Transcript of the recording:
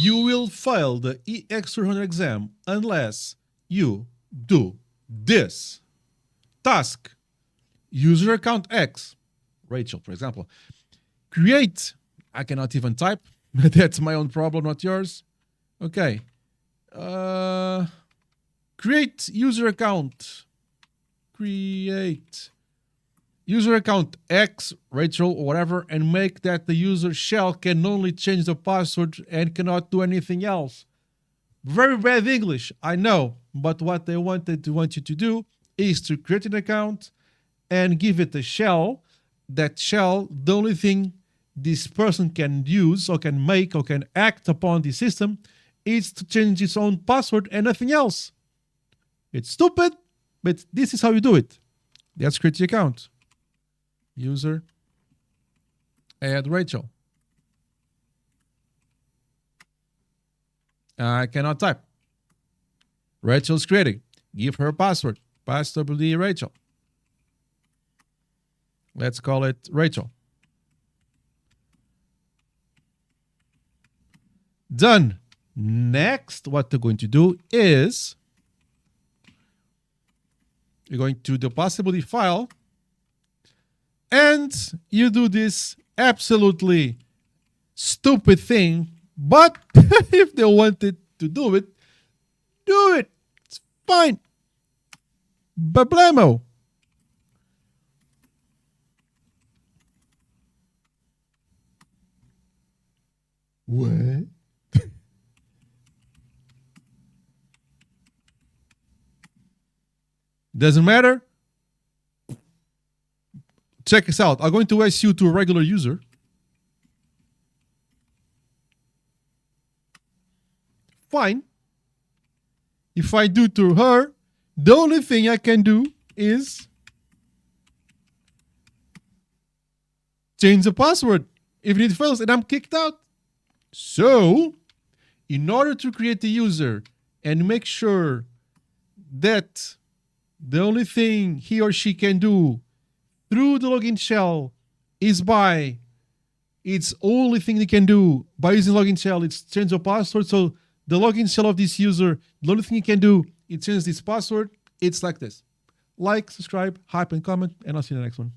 You will fail the EX200 exam unless you do this. Task: user account X, Rachel, for example. Create, I cannot even type. That's my own problem, not yours. Okay. Create user account. Create user account X, Rachel, or whatever, and make that the user shell can only change the password and cannot do anything else. Very bad English, I know, but what they want you to do is to create an account and give it a shell. That shell, the only thing this person can use or can make or can act upon the system is to change its own password and nothing else. It's stupid, but this is how you do it. Let's create the account. User, add Rachel. I cannot type. Rachel's creating. Give her a password. Passwd Rachel. Let's call it Rachel. Done. Next, what we're going to do is you're going to the passwd file, and you do this absolutely stupid thing, but if they wanted to do it, do it. It's fine. Bablamo. What? Doesn't matter. Check this out. I'm going to ask you to a regular user. Fine. If I do to her, the only thing I can do is change the password. If it fails, and I'm kicked out. So, in order to create the user and make sure that the only thing he or she can do through the login shell is by its only thing they can do by using login shell, it's change the password. So the login shell of this user, the only thing he can do is change this password. It's like this. Like, subscribe, hype, and comment, and I'll see you in the next one.